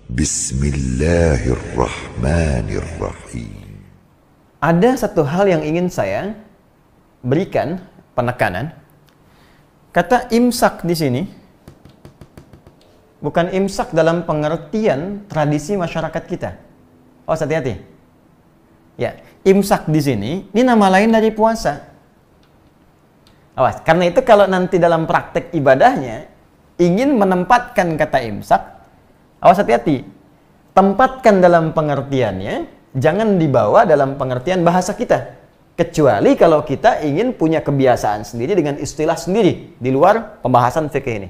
Bismillahirrahmanirrahim. Ada satu hal yang ingin saya berikan penekanan. Kata imsak di sini bukan imsak dalam pengertian tradisi masyarakat kita. Oh, hati-hati. Ya, imsak di sini ini nama lain dari puasa. Awas, karena itu kalau nanti dalam praktek ibadahnya ingin menempatkan kata imsak, awas hati-hati. Tempatkan dalam pengertiannya, jangan dibawa dalam pengertian bahasa kita. Kecuali kalau kita ingin punya kebiasaan sendiri dengan istilah sendiri di luar pembahasan fikih ini.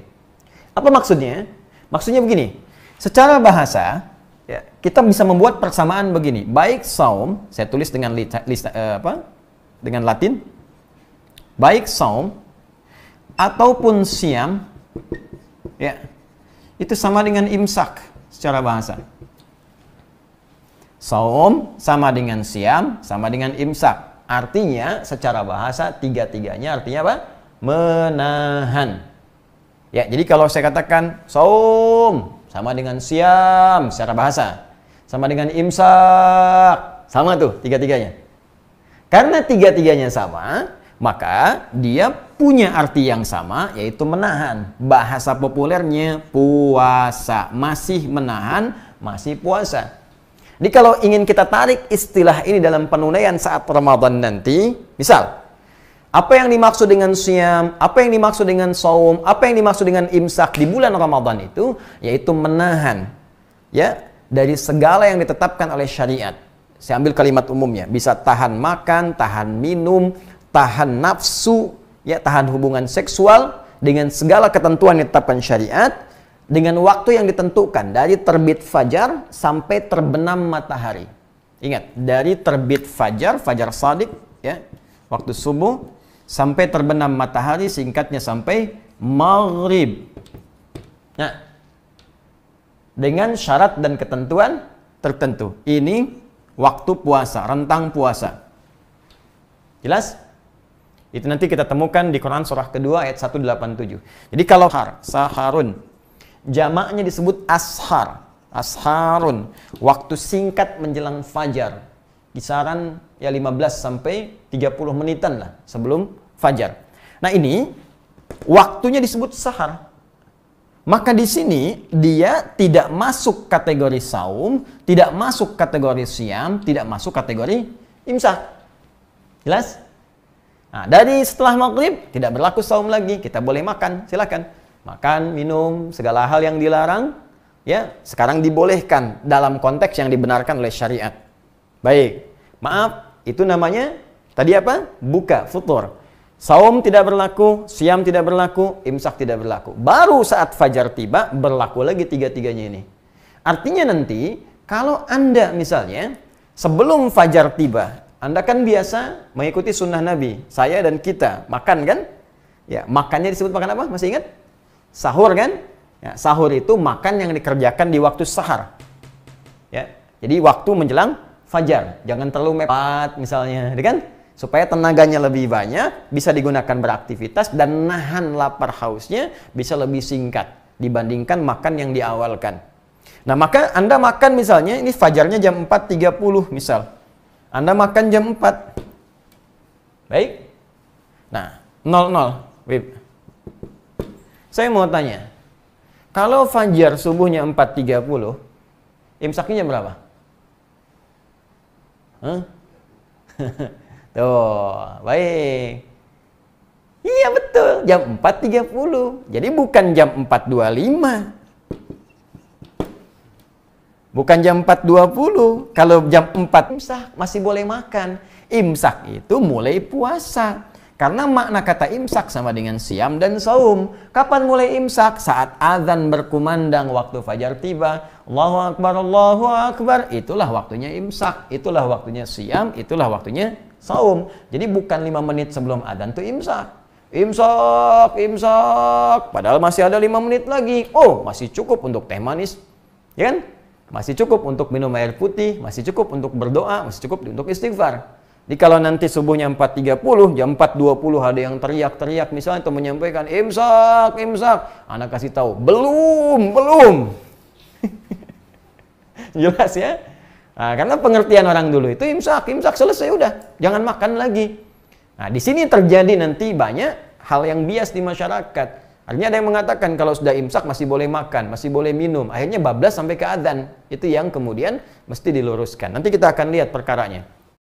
Apa maksudnya? Maksudnya begini. Secara bahasa, ya, kita bisa membuat persamaan begini. Baik saum, saya tulis dengan dengan Latin. Baik saum ataupun siam, ya, itu sama dengan imsak secara bahasa. Saum sama dengan siam, sama dengan imsak. Artinya secara bahasa tiga-tiganya artinya apa? Menahan. Ya, jadi kalau saya katakan saum sama dengan siam secara bahasa, sama dengan imsak, sama tuh tiga-tiganya. Karena tiga-tiganya sama, maka dia punya arti yang sama, yaitu menahan. Bahasa populernya puasa, masih menahan, masih puasa. Jadi kalau ingin kita tarik istilah ini dalam penunaian saat Ramadan nanti, misal, apa yang dimaksud dengan siam, apa yang dimaksud dengan saum, apa yang dimaksud dengan imsak di bulan Ramadan itu, yaitu menahan, ya, dari segala yang ditetapkan oleh syariat. Saya ambil kalimat umumnya, bisa tahan makan, tahan minum, tahan nafsu, ya, tahan hubungan seksual dengan segala ketentuan yang ditetapkan syariat, dengan waktu yang ditentukan dari terbit fajar sampai terbenam matahari. Ingat, dari terbit fajar, fajar shadiq, ya, waktu subuh, sampai terbenam matahari, singkatnya sampai maghrib. Nah, dengan syarat dan ketentuan tertentu. Ini waktu puasa, rentang puasa. Jelas? Itu nanti kita temukan di Quran surah kedua ayat 187. Jadi kalau saharun, jamaknya disebut ashar, asharun, waktu singkat menjelang fajar, kisaran ya 15 sampai 30 menitan lah sebelum fajar. Nah, ini waktunya disebut sahar. Maka di sini dia tidak masuk kategori saum, tidak masuk kategori siam, tidak masuk kategori imsak. Jelas? Nah, dari setelah maghrib tidak berlaku saum lagi, kita boleh makan, silakan. Makan, minum, segala hal yang dilarang, ya, sekarang dibolehkan dalam konteks yang dibenarkan oleh syariat. Baik, maaf, itu namanya tadi apa? Buka, futur. Saum tidak berlaku, siam tidak berlaku, imsak tidak berlaku. Baru saat fajar tiba, berlaku lagi tiga-tiganya ini. Artinya nanti, kalau Anda misalnya, sebelum fajar tiba, Anda kan biasa mengikuti sunnah Nabi, saya dan kita, makan kan? Ya, makannya disebut makan apa? Masih ingat? Sahur kan? Ya, sahur itu makan yang dikerjakan di waktu sahar. Ya, jadi waktu menjelang fajar. Jangan terlalu mepet misalnya, kan? Supaya tenaganya lebih banyak, bisa digunakan beraktivitas dan nahan lapar hausnya bisa lebih singkat dibandingkan makan yang diawalkan. Nah, maka Anda makan misalnya ini fajarnya jam 4.30 misal. Anda makan jam 4. Baik. Nah, 00. Wib. Saya mau tanya, kalau fajar subuhnya 4.30, imsaknya jam berapa? Hah? Tuh, baik. Iya betul, jam 4.30. Jadi bukan jam 4.25. Bukan jam 4.20. Kalau jam 4 imsak masih boleh makan. Imsak itu mulai puasa. Karena makna kata imsak sama dengan siam dan saum. Kapan mulai imsak? Saat azan berkumandang waktu fajar tiba. Allahu Akbar, Allahu Akbar. Itulah waktunya imsak. Itulah waktunya siam. Itulah waktunya saum. Jadi bukan 5 menit sebelum azan itu imsak. Imsak, imsak. Padahal masih ada 5 menit lagi. Oh, masih cukup untuk teh manis. Ya kan? Masih cukup untuk minum air putih. Masih cukup untuk berdoa. Masih cukup untuk istighfar. Jadi kalau nanti subuhnya 4.30, jam 4.20 ada yang teriak-teriak misalnya atau menyampaikan imsak, imsak. Anak kasih tahu, belum. Jelas ya? Nah, karena pengertian orang dulu itu imsak selesai udah, jangan makan lagi. Nah, di sini terjadi nanti banyak hal yang bias di masyarakat. Artinya ada yang mengatakan kalau sudah imsak masih boleh makan, masih boleh minum. Akhirnya bablas sampai ke adzan. Itu yang kemudian mesti diluruskan. Nanti kita akan lihat perkaranya.